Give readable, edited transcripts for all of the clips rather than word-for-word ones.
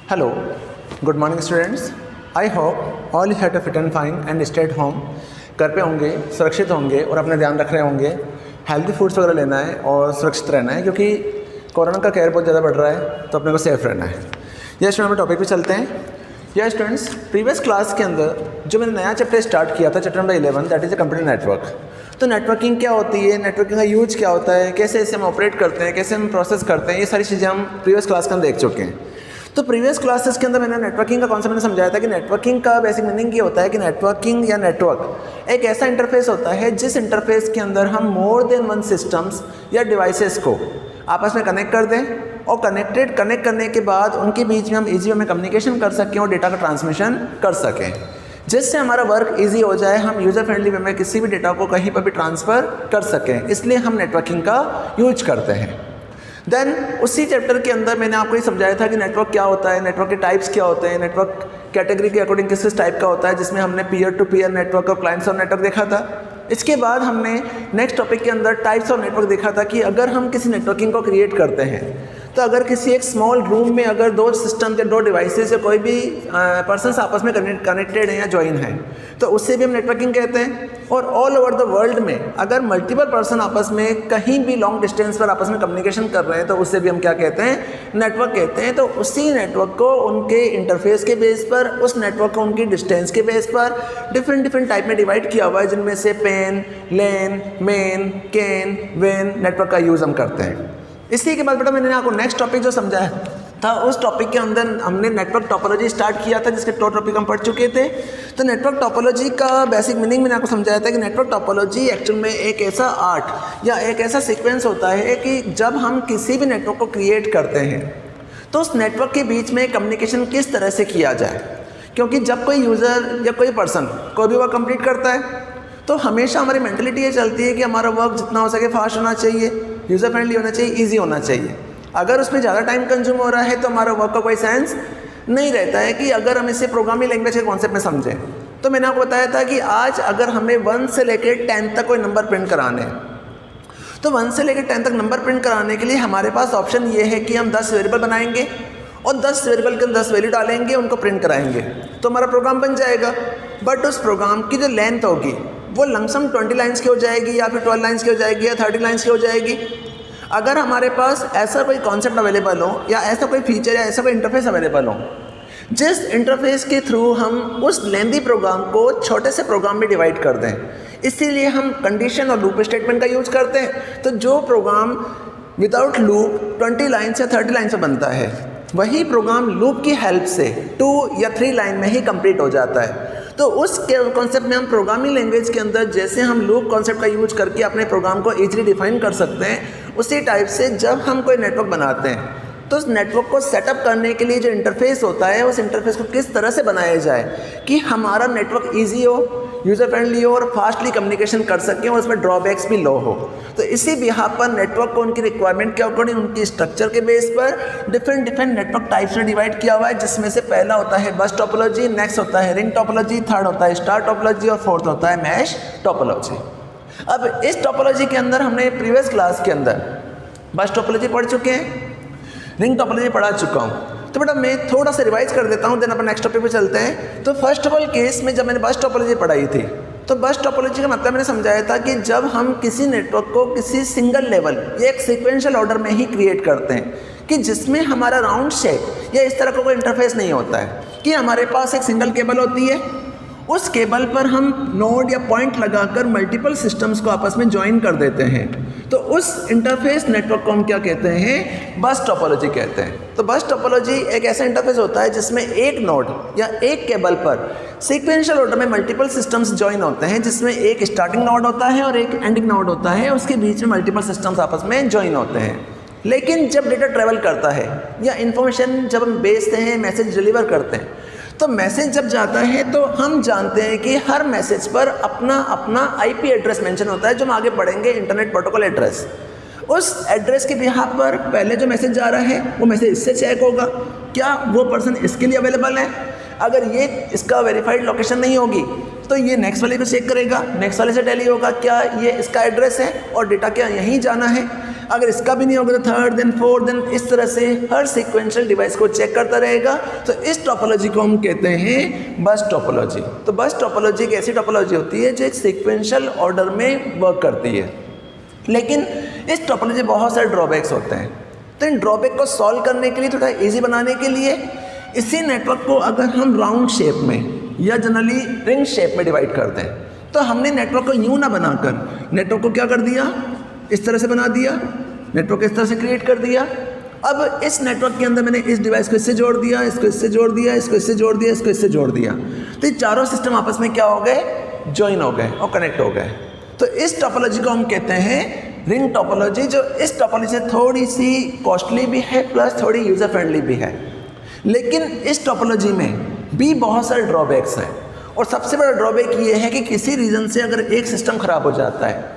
Hello, good morning students. I hope all you had a fit and fine and stay at home. घर पे होंगे, सुरक्षित होंगे और अपना ध्यान रख रहे होंगे। हेल्दी फूड्स वगैरह लेना है और सुरक्षित रहना है क्योंकि कोरोना का केयर बहुत ज़्यादा बढ़ रहा है, तो अपने को सेफ रहना है। यह स्टूडेंट हम टॉपिक पे चलते हैं। यह स्टूडेंट्स प्रीवियस क्लास के अंदर जो मैंने नया चैप्टर स्टार्ट किया था, chapter number 11, that is a computer network. तो नेटवर्किंग क्या होती है, नेटवर्किंग का यूज क्या होता है, कैसे इसे हम ऑपरेट करते हैं, कैसे हम प्रोसेस करते हैं, ये सारी चीज़ें हम प्रीवियस क्लास के अंदर देख चुके हैं। तो प्रीवियस क्लासेस के अंदर मैंने नेटवर्किंग का कॉन्सेप्ट मैंने समझाया था कि नेटवर्किंग का बेसिक मीनिंग ये होता है कि नेटवर्किंग या नेटवर्क एक ऐसा इंटरफेस होता है जिस इंटरफेस के अंदर हम मोर देन वन सिस्टम्स या डिवाइसेस को आपस में कनेक्ट कर दें और कनेक्ट करने के बाद उनके बीच में हम ईजी वे में कम्युनिकेशन कर सकें और डेटा का ट्रांसमिशन कर सकें, जिससे हमारा वर्क ईजी हो जाए, हम यूज़र फ्रेंडली वे में किसी भी डेटा को कहीं पर भी ट्रांसफ़र कर सकें। इसलिए हम नेटवर्किंग का यूज करते हैं। देन उसी चैप्टर के अंदर मैंने आपको ये समझाया था कि नेटवर्क क्या होता है, नेटवर्क के टाइप्स क्या होते हैं, नेटवर्क कैटेगरी के अकॉर्डिंग किस टाइप का होता है, जिसमें हमने पीयर टू पीयर नेटवर्क और क्लाइंट्स और नेटवर्क देखा था। इसके बाद हमने नेक्स्ट टॉपिक के अंदर टाइप्स ऑफ नेटवर्क देखा था कि अगर हम किसी नेटवर्किंग को क्रिएट करते हैं तो अगर किसी एक स्मॉल रूम में अगर दो सिस्टम या दो डिवाइसेस या कोई भी पर्सन्स आपस में कनेक्टेड हैं या ज्वाइन हैं तो उससे भी हम नेटवर्किंग कहते हैं। और ऑल ओवर द वर्ल्ड में अगर मल्टीपल पर्सन आपस में कहीं भी लॉन्ग डिस्टेंस पर आपस में कम्युनिकेशन कर रहे हैं तो उससे भी हम क्या कहते हैं, नेटवर्क कहते हैं। तो उसी नेटवर्क को उनके इंटरफेस के बेस पर, उस नेटवर्क को उनकी डिस्टेंस के बेस पर डिफरेंट टाइप में डिवाइड किया हुआ है, जिनमें से पेन, लेन, मेन, कैन, वेन नेटवर्क का यूज़ हम करते हैं। इसी के बाद बेटा मैंने आपको नेक्स्ट टॉपिक जो समझाया था, उस टॉपिक के अंदर हमने नेटवर्क टोपोलॉजी स्टार्ट किया था, जिसके 2 टॉपिक हम पढ़ चुके थे। तो नेटवर्क टोपोलॉजी का बेसिक मीनिंग मैंने आपको समझाया था कि नेटवर्क टोपोलॉजी एक्चुअल में एक ऐसा आर्ट या एक ऐसा सीक्वेंस होता है कि जब हम किसी भी नेटवर्क को क्रिएट करते हैं तो उस नेटवर्क के बीच में कम्युनिकेशन किस तरह से किया जाए। क्योंकि जब कोई यूज़र या कोई पर्सन कोई भी वर्क कंप्लीट करता है तो हमेशा हमारी मेंटलिटी ये चलती है कि हमारा वर्क जितना हो सके फास्ट होना चाहिए, यूज़र फ्रेंडली होना चाहिए, ईजी होना चाहिए। अगर उसमें ज़्यादा टाइम कंज्यूम हो रहा है तो हमारा वर्क का कोई सेंस नहीं रहता है। कि अगर हम इसे प्रोग्रामिंग लैंग्वेज के कॉन्सेप्ट में समझें तो मैंने आपको बताया था कि आज अगर हमें 1 से लेकर 10 तक कोई नंबर प्रिंट कराने हैं तो 1 से लेकर 10 तक नंबर प्रिंट कराने के लिए हमारे पास ऑप्शन ये है कि हम 10 वेरिएबल बनाएंगे और 10 वेरिएबल के 10 वैल्यू डालेंगे, उनको प्रिंट कराएंगे तो हमारा प्रोग्राम बन जाएगा। बट उस प्रोग्राम की जो लेंथ होगी वो लमसम 20 लाइन्स की हो जाएगी या फिर 12 लाइन्स की हो जाएगी या 30 लाइन्स की हो जाएगी। अगर हमारे पास ऐसा कोई कॉन्सेप्ट अवेलेबल हो या ऐसा कोई फीचर या ऐसा कोई इंटरफेस अवेलेबल हो जिस इंटरफेस के थ्रू हम उस लेंथी प्रोग्राम को छोटे से प्रोग्राम में डिवाइड कर दें, इसीलिए हम कंडीशन और लूप स्टेटमेंट का यूज करते हैं। तो जो प्रोग्राम विदाउट लूप 20 लाइन्स या 30 लाइन्स में बनता है वही प्रोग्राम लूप की हेल्प से 2 या 3 लाइन में ही कंप्लीट हो जाता है। तो उस कॉन्सेप्ट में हम प्रोग्रामिंग लैंग्वेज के अंदर जैसे हम लूप कॉन्सेप्ट का यूज करके अपने प्रोग्राम को इजीली डिफाइन कर सकते हैं, उसी टाइप से जब हम कोई नेटवर्क बनाते हैं तो उस नेटवर्क को सेटअप करने के लिए जो इंटरफेस होता है उस इंटरफेस को किस तरह से बनाया जाए कि हमारा नेटवर्क ईजी हो, यूज़र फ्रेंडली हो और फास्टली कम्युनिकेशन कर सकें और उसमें ड्रॉबैक्स भी लो हो। तो इसी बिहार पर नेटवर्क को उनकी रिक्वायरमेंट के अकॉर्डिंग, उनकी स्ट्रक्चर के बेस पर डिफरेंट नेटवर्क टाइप्स में डिवाइड किया हुआ है, जिसमें से पहला होता है बस टोपोलॉजी, नेक्स्ट होता है रिंग टोपोलॉजी, थर्ड होता है स्टार टोपोलॉजी और फोर्थ होता है मैश टोपोलॉजी। अब इस टोपोलॉजी के अंदर हमने प्रीवियस क्लास के अंदर बस टोपोलॉजी पढ़ चुके हैं, रिंग टोपोलॉजी पढ़ा चुका हूँ। तो बेटा मैं थोड़ा सा रिवाइज कर देता हूँ, देन अपन नेक्स्ट टॉपिक पे चलते हैं। तो फर्स्ट ऑफ ऑल केस में जब मैंने बस टोपोलॉजी पढ़ाई थी तो बस टोपोलॉजी का मतलब मैंने समझाया था कि जब हम किसी नेटवर्क को किसी सिंगल लेवल या एक सीक्वेंशियल ऑर्डर में ही क्रिएट करते हैं कि जिसमें हमारा राउंड शेप या इस तरह का कोई इंटरफेस नहीं होता है, कि हमारे पास एक सिंगल केबल होती है, उस केबल पर हम नोड या पॉइंट लगाकर मल्टीपल सिस्टम्स को आपस में ज्वाइन कर देते हैं, तो उस इंटरफेस नेटवर्क को हम क्या कहते हैं, बस टोपोलॉजी कहते हैं। तो बस टोपोलॉजी एक ऐसा इंटरफेस होता है जिसमें एक नोड या एक केबल पर सीक्वेंशियल ऑर्डर में मल्टीपल सिस्टम्स ज्वाइन होते हैं, जिसमें एक स्टार्टिंग नोड होता है और एक एंडिंग नोड होता है, उसके बीच में मल्टीपल सिस्टम्स आपस में ज्वाइन होते हैं। लेकिन जब डेटा ट्रेवल करता है या इन्फॉर्मेशन जब हम भेजते हैं, मैसेज डिलीवर करते हैं, तो मैसेज जब जाता है तो हम जानते हैं कि हर मैसेज पर अपना अपना IP एड्रेस मेंशन होता है, जो हम आगे पढ़ेंगे इंटरनेट प्रोटोकॉल एड्रेस। उस एड्रेस के बिहाफ पर पहले जो मैसेज जा रहा है वो मैसेज इससे चेक होगा, क्या वो पर्सन इसके लिए अवेलेबल है। अगर ये इसका वेरीफाइड लोकेशन नहीं होगी तो ये नेक्स्ट वाले को चेक करेगा, नेक्स्ट वाले से टैली होगा क्या ये इसका एड्रेस है और डेटा क्या यहीं जाना है। अगर इसका भी नहीं होगा तो थर्ड, देन फोर्थ, देन इस तरह से हर सीक्वेंशियल डिवाइस को चेक करता रहेगा। तो इस टोपोलॉजी को हम कहते हैं बस टोपोलॉजी। तो बस टोपोलॉजी एक ऐसी टोपोलॉजी होती है जो एक सीक्वेंशियल ऑर्डर में वर्क करती है। लेकिन इस टोपोलॉजी बहुत सारे ड्रॉबैक्स होते हैं। तो इन ड्रॉबैक को सॉल्व करने के लिए, थोड़ा ईजी बनाने के लिए, इसी नेटवर्क को अगर हम राउंड शेप में या जनरली रिंग शेप में डिवाइड कर दें, तो हमने नेटवर्क को यूँ ना बनाकर नेटवर्क को क्या कर दिया, इस तरह से बना दिया, नेटवर्क इस तरह से क्रिएट कर दिया। अब इस नेटवर्क के अंदर मैंने इस डिवाइस को इससे जोड़ दिया, इसको इससे जोड़ दिया, इसको इससे जोड़ दिया, इसको इससे जोड़ दिया। तो ये चारों सिस्टम आपस में क्या हो गए, ज्वाइन हो गए और कनेक्ट हो गए। तो इस टोपोलॉजी को हम कहते हैं रिंग टोपोलॉजी, जो इस टोपोलॉजी से थोड़ी सी कॉस्टली भी है प्लस थोड़ी यूज़र फ्रेंडली भी है। लेकिन इस टोपोलॉजी में भी बहुत सारे ड्रॉबैक्स हैं और सबसे बड़ा ड्रॉबैक ये है कि किसी रीज़न से अगर एक सिस्टम ख़राब हो जाता है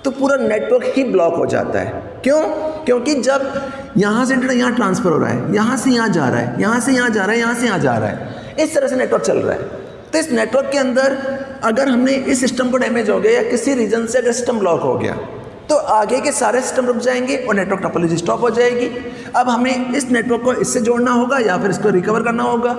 तो पूरा नेटवर्क ही ब्लॉक हो जाता है। क्यों? क्योंकि जब यहाँ से डेटा यहाँ ट्रांसफ़र हो रहा है, यहाँ से यहाँ जा रहा है, यहाँ से यहाँ जा रहा है, यहाँ से यहाँ जा रहा है, इस तरह से नेटवर्क चल रहा है। तो इस नेटवर्क के अंदर अगर हमने इस सिस्टम को डैमेज हो गया या किसी रीज़न से अगर सिस्टम ब्लॉक हो गया तो आगे के सारे सिस्टम रुक जाएंगे और नेटवर्क टोपोलॉजी स्टॉप हो जाएगी। अब हमें इस नेटवर्क को इससे जोड़ना होगा या फिर इसको रिकवर करना होगा।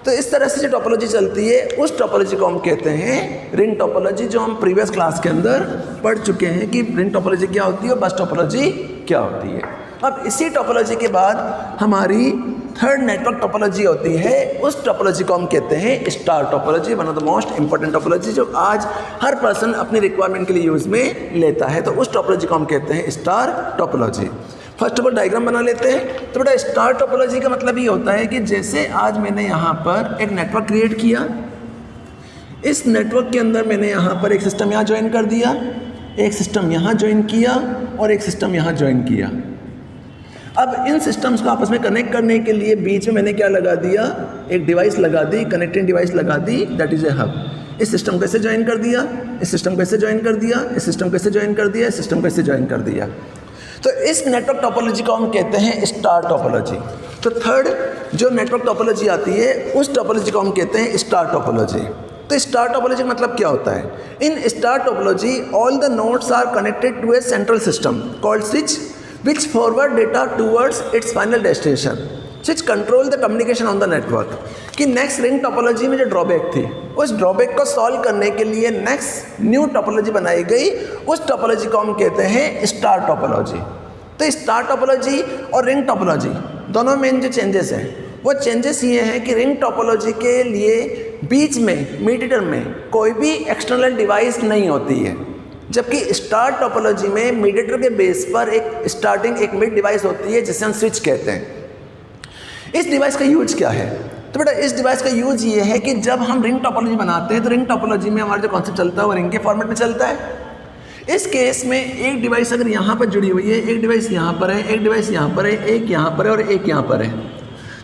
तो इस तरह से जो टोपोलॉजी चलती है उस टोपोलॉजी को हम कहते हैं रिंग टोपोलॉजी, जो हम प्रीवियस क्लास के अंदर पढ़ चुके हैं कि रिंग टोपोलॉजी क्या होती है और बस टोपोलॉजी क्या होती है। अब इसी टोपोलॉजी के बाद हमारी थर्ड नेटवर्क टोपोलॉजी होती है, उस टोपोलॉजी को हम कहते हैं star topology, one of the most important topology जो आज हर पर्सन अपनी रिक्वायरमेंट के लिए यूज़ में लेता है। तो उस टोपोलॉजी को हम कहते हैं star topology. First of all diagram बना लेते हैं। तो बेटा स्टार टोपोलॉजी का मतलब ये होता है कि जैसे आज मैंने यहाँ पर एक नेटवर्क क्रिएट किया, इस नेटवर्क के अंदर मैंने यहाँ पर एक सिस्टम यहाँ ज्वाइन कर दिया, एक सिस्टम यहाँ ज्वाइन किया और एक सिस्टम यहाँ ज्वाइन किया। अब इन सिस्टम्स को आपस में कनेक्ट करने के लिए बीच में मैंने क्या लगा दिया, एक डिवाइस लगा दी, कनेक्टिंग डिवाइस लगा दी, दैट इज़ ए हब। इस सिस्टम को ऐसे ज्वाइन कर दिया, इस सिस्टम को ऐसे ज्वाइन कर दिया, इस सिस्टम को ऐसे ज्वाइन कर दिया, इस सिस्टम को ऐसे ज्वाइन कर दिया। तो इस नेटवर्क टोपोलॉजी को हम कहते हैं स्टार टोपोलॉजी। तो थर्ड जो नेटवर्क टोपोलॉजी आती है उस टोपोलॉजी को हम कहते हैं स्टार टोपोलॉजी। तो स्टार टोपोलॉजी का मतलब क्या होता है? In star topology all the nodes are connected to a central system called switch which forward data towards its final destination, which control the communication on the network। कि next ring topology में जो drawback थी उस drawback को solve करने के लिए next new topology बनाई गई, उस टोपोलॉजी को हम कहते हैं स्टार टोपोलॉजी। तो स्टार टोपोलॉजी और रिंग टोपोलॉजी दोनों में जो चेंजेस हैं वो चेंजेस ये हैं कि रिंग टोपोलॉजी के लिए बीच में मीडिएटर में कोई भी एक्सटर्नल डिवाइस नहीं होती है, जबकि स्टार टोपोलॉजी में मीडिएटर के बेस पर एक स्टार्टिंग एक मिड डिवाइस होती है जिसे हम स्विच कहते हैं। इस डिवाइस का यूज क्या है? तो बेटा इस डिवाइस का यूज ये है कि जब हम रिंग टोपोलॉजी बनाते हैं तो रिंग टोपोलॉजी में हमारा जो कॉन्सेप्ट चलता है वो रिंग के फॉर्मेट में चलता है। इस केस में एक डिवाइस अगर यहाँ पर जुड़ी हुई है, एक डिवाइस यहाँ पर है, एक डिवाइस यहाँ पर है, एक यहाँ पर है और एक यहाँ पर है।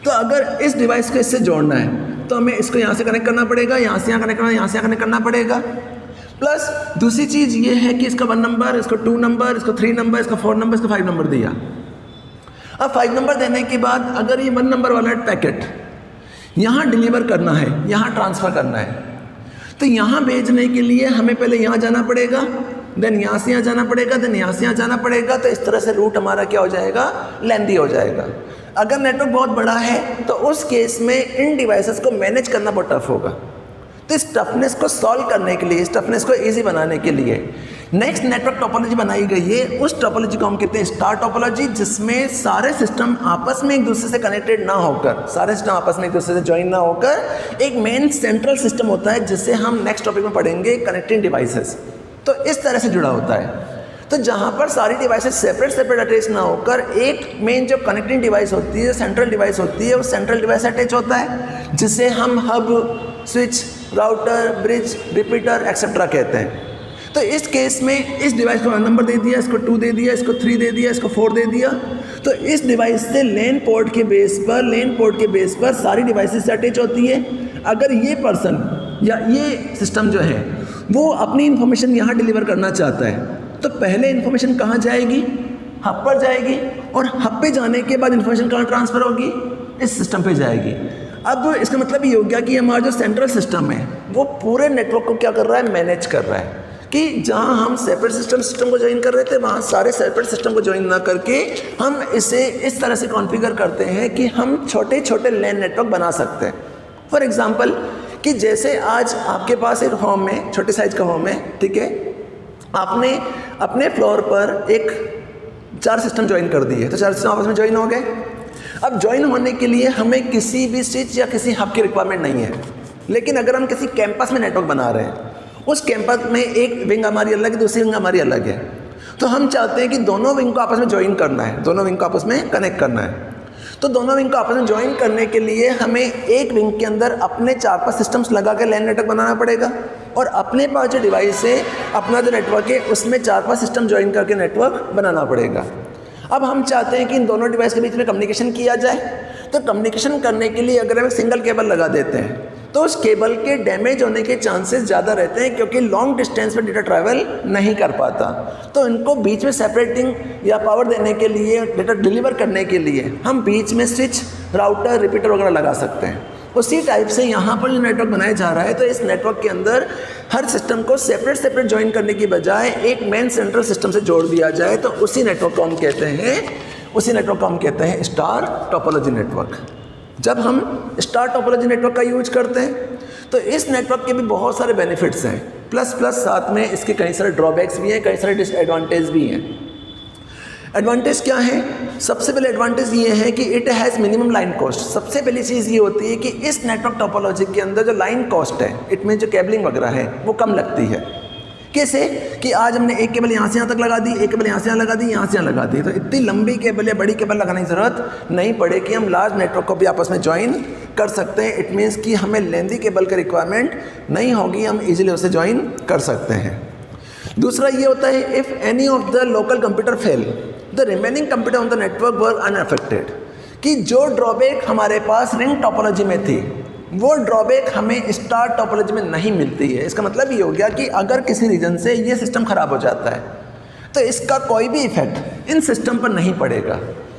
तो अगर इस डिवाइस को इससे जोड़ना है तो हमें इसको यहाँ से कनेक्ट करना पड़ेगा, यहाँ से यहाँ कनेक्ट करना, यहाँ से यहाँ कनेक्ट करना पड़ेगा। प्लस दूसरी चीज़ ये है कि इसका 1 नंबर, इसको 2 नंबर, इसको 3 नंबर, इसको 4 नंबर, इसको 5 नंबर दिया। अब 5 नंबर देने के बाद अगर ये 1 नंबर वाला पैकेट यहाँ डिलीवर करना है, यहाँ ट्रांसफ़र करना है, तो यहाँ भेजने के लिए हमें पहले यहाँ जाना पड़ेगा, देन यहाँ से यहाँ जाना पड़ेगा, देन यहाँ से यहाँ जाना पड़ेगा। तो इस तरह से रूट हमारा क्या हो जाएगा, लेंदी हो जाएगा। अगर नेटवर्क बहुत बड़ा है तो उस केस में इन डिवाइसेस को मैनेज करना बहुत टफ होगा। तो इस टफनेस को सॉल्व करने के लिए, इस टफनेस को इजी बनाने के लिए नेक्स्ट नेटवर्क टोपोलॉजी बनाई गई है। उस टोपोलॉजी को हम कहते हैं स्टार टोपोलॉजी, जिसमें सारे सिस्टम आपस में एक दूसरे से कनेक्टेड ना होकर, सारे सिस्टम आपस में एक दूसरे से ज्वाइन ना होकर एक मेन सेंट्रल सिस्टम होता है जिसे हम नेक्स्ट टॉपिक में पढ़ेंगे, कनेक्टिंग डिवाइसेस। तो इस तरह से जुड़ा होता है। तो जहाँ पर सारी डिवाइसेस सेपरेट अटैच ना होकर एक मेन जो कनेक्टिंग डिवाइस होती है, सेंट्रल डिवाइस होती है, वो सेंट्रल डिवाइस अटैच होता है जिसे हम hub, switch, router, bridge, repeater etcetera कहते हैं। तो इस केस में इस डिवाइस को 1 नंबर दे दिया, इसको 2 दे दिया, इसको 3 दे दिया, इसको 4 दे दिया। तो इस डिवाइस से लेन पोर्ट के बेस पर सारी डिवाइसेस से अटैच होती है। अगर ये पर्सन या ये सिस्टम जो है वो अपनी इन्फॉर्मेशन यहाँ डिलीवर करना चाहता है तो पहले इन्फॉर्मेशन कहाँ जाएगी, हब पर जाएगी, और हब पे जाने के बाद इन्फॉर्मेशन कहाँ ट्रांसफ़र होगी, इस सिस्टम पे जाएगी। अब इसका मतलब ये हो गया कि हमारा जो सेंट्रल सिस्टम है वो पूरे नेटवर्क को क्या कर रहा है, मैनेज कर रहा है। कि जहाँ हम सेपरेट सिस्टम को ज्वाइन कर रहे थे वहाँ सारे सेपरेट सिस्टम को ज्वाइन ना करके हम इसे इस तरह से कॉन्फ़िगर करते हैं कि हम छोटे छोटे लैन नेटवर्क बना सकते हैं। फॉर एग्जांपल कि जैसे आज आपके पास एक होम है, छोटे साइज का होम है, ठीक है, आपने अपने फ्लोर पर एक 4 सिस्टम ज्वाइन कर दिए, तो 4 सिस्टम आपस में ज्वाइन हो गए। अब ज्वाइन होने के लिए हमें किसी भी स्विच या किसी हब की रिक्वायरमेंट नहीं है। लेकिन अगर हम किसी कैंपस में नेटवर्क बना रहे हैं, उस कैंपस में एक विंग हमारी अलग है, दूसरी विंग हमारी अलग है, तो हम चाहते हैं कि दोनों विंग को आपस में ज्वाइन करना है, दोनों विंग को आपस में कनेक्ट करना है। तो दोनों विंग को आपस में ज्वाइन करने के लिए हमें एक विंग के अंदर अपने 4-5 सिस्टम्स लगा के लैन नेटवर्क बनाना पड़ेगा, और अपने पास जो डिवाइस है, अपना जो नेटवर्क है, उसमें 4-5 सिस्टम ज्वाइन करके नेटवर्क बनाना पड़ेगा। अब हम चाहते हैं कि इन दोनों डिवाइस के बीच में कम्युनिकेशन किया जाए, तो कम्युनिकेशन करने के लिए अगर हम एक सिंगल केबल लगा देते हैं तो उस केबल के डैमेज होने के चांसेस ज़्यादा रहते हैं, क्योंकि लॉन्ग डिस्टेंस पर डेटा ट्रैवल नहीं कर पाता। तो इनको बीच में सेपरेटिंग या पावर देने के लिए, डेटा डिलीवर करने के लिए हम बीच में स्विच, राउटर, रिपीटर वगैरह लगा सकते हैं। उसी टाइप से यहाँ पर जो नेटवर्क बनाया जा रहा है, तो इस नेटवर्क के अंदर हर सिस्टम को सेपरेट ज्वाइन करने की बजाय एक मेन सेंट्रल सिस्टम से जोड़ दिया जाए, तो उसी नेटवर्क को हम कहते हैं स्टार टोपोलॉजी नेटवर्क। जब हम स्टार टोपोलॉजी नेटवर्क का यूज करते हैं तो इस नेटवर्क के भी बहुत सारे बेनिफिट्स हैं, प्लस साथ में इसके कई सारे ड्रॉबैक्स भी हैं, कई सारे डिसएडवांटेज भी हैं। एडवांटेज क्या है? सबसे पहले एडवांटेज ये है कि it has minimum line cost. सबसे पहली चीज़ ये होती है कि इस नेटवर्क टोपोलॉजी के अंदर जो लाइन कॉस्ट है, इट मीन जो केबलिंग वगैरह है, वो कम लगती है। कैसे? कि आज हमने एक केबल यहाँ से यहाँ तक लगा दी, एक केबल यहाँ से यहाँ लगा दी, यहाँ से यहाँ लगा दी, तो इतनी लंबी केबल या बड़ी केबल लगाने की ज़रूरत नहीं पड़े कि हम लार्ज नेटवर्क को भी आपस में ज्वाइन कर सकते हैं। इट मीन्स कि हमें लेंदी केबल की रिक्वायरमेंट नहीं होगी, हम इजीली उसे ज्वाइन कर सकते हैं। दूसरा ये होता है, if any of the local computer fail, the remaining computer on the network were unaffected. कि जो ड्रॉबैक हमारे पास रिंग टोपोलॉजी में थी, वो ड्रॉबैक हमें स्टार टोपोलॉजी में नहीं मिलती है। इसका मतलब ये हो गया कि अगर किसी रीजन से ये सिस्टम ख़राब हो जाता है तो इसका कोई भी इफेक्ट इन सिस्टम पर नहीं पड़ेगा,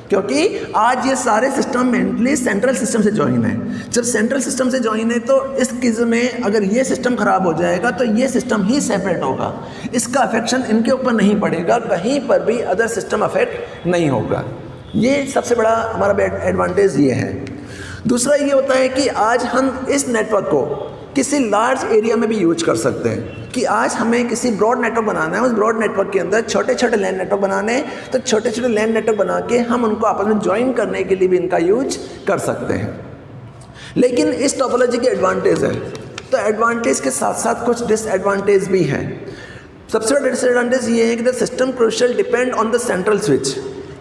क्योंकि आज ये सारे सिस्टम मेनली सेंट्रल सिस्टम से ज्वाइन है। जब सेंट्रल सिस्टम से ज्वाइन है तो इस केस में अगर ये सिस्टम ख़राब हो जाएगा तो ये सिस्टम ही सेपरेट होगा, इसका अफेक्शन इनके ऊपर नहीं पड़ेगा, कहीं पर भी अदर सिस्टम अफेक्ट नहीं होगा। ये सबसे बड़ा हमारा एडवांटेज ये है। दूसरा ये होता है कि आज हम इस नेटवर्क को किसी लार्ज एरिया में भी यूज कर सकते हैं। कि आज हमें किसी ब्रॉड नेटवर्क बनाना है, उस ब्रॉड नेटवर्क के अंदर छोटे छोटे लैन नेटवर्क बनाने हैं, तो छोटे छोटे लैन नेटवर्क बना के हम उनको आपस में ज्वाइन करने के लिए भी इनका यूज कर सकते हैं। लेकिन इस टोपोलॉजी के एडवांटेज है, तो एडवांटेज के साथ साथ कुछ डिसएडवांटेज भी हैं। सबसे बड़ा डिसएडवांटेज ये है कि the system crucial depend on the central switch,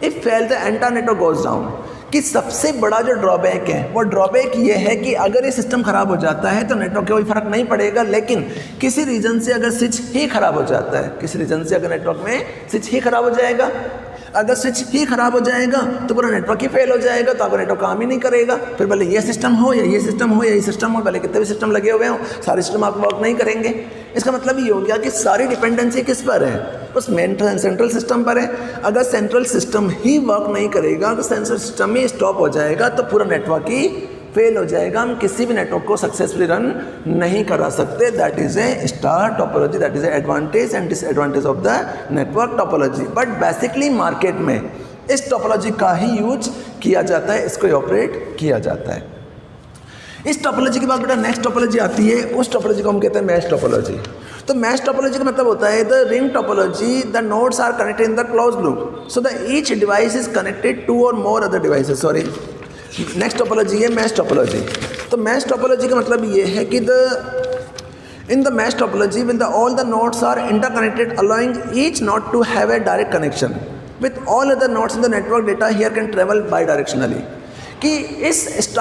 if fail the entire network goes down. कि सबसे बड़ा जो ड्रॉबैक है, वो ड्रॉबैक ये है कि अगर ये सिस्टम ख़राब हो जाता है तो नेटवर्क का कोई फ़र्क नहीं पड़ेगा, लेकिन किसी रीज़न से अगर स्विच ही ख़राब हो जाता है, किसी रीज़न से अगर नेटवर्क में स्विच ही ख़राब हो जाएगा, अगर स्विच ही ख़राब हो जाएगा तो पूरा नेटवर्क ही फेल हो जाएगा, तो आपका नेटवर्क काम ही नहीं करेगा। फिर भले ये सिस्टम हो या ये सिस्टम हो या ये सिस्टम हो, भले कितने भी सिस्टम लगे हुए हों, सारे सिस्टम आपको वर्क नहीं करेंगे। इसका मतलब ये हो गया कि सारी डिपेंडेंसी किस पर है? उस मेन सेंट्रल सिस्टम पर है। अगर सेंट्रल सिस्टम ही वर्क नहीं करेगा, अगर सेंट्रल सिस्टम ही स्टॉप हो जाएगा तो पूरा नेटवर्क ही फेल हो जाएगा, हम किसी भी नेटवर्क को सक्सेसफुली रन नहीं करा सकते। That is a star topology, that is a advantage and disadvantage of the network topology. But basically market में इस टोपोलॉजी का ही यूज किया जाता है, इसको ऑपरेट किया जाता है। इस टोपोलॉजी के बाद बेटा नेक्स्ट टोपोलॉजी आती है, उस टोपोलॉजी को हम कहते हैं मैश टोपोलॉजी। तो मैश टोपोलॉजी का मतलब होता है the ring topology, the nodes are connected in the closed loop, so the each device is connected to और more other devices. Sorry, next topology है मैश टोपोलॉजी। तो मैश टोपोलॉजी का मतलब ये है कि in the mesh topology when all the nodes are interconnected, allowing each node to have a direct connection with all other nodes in the network, data here can travel bidirectionally। कि इस star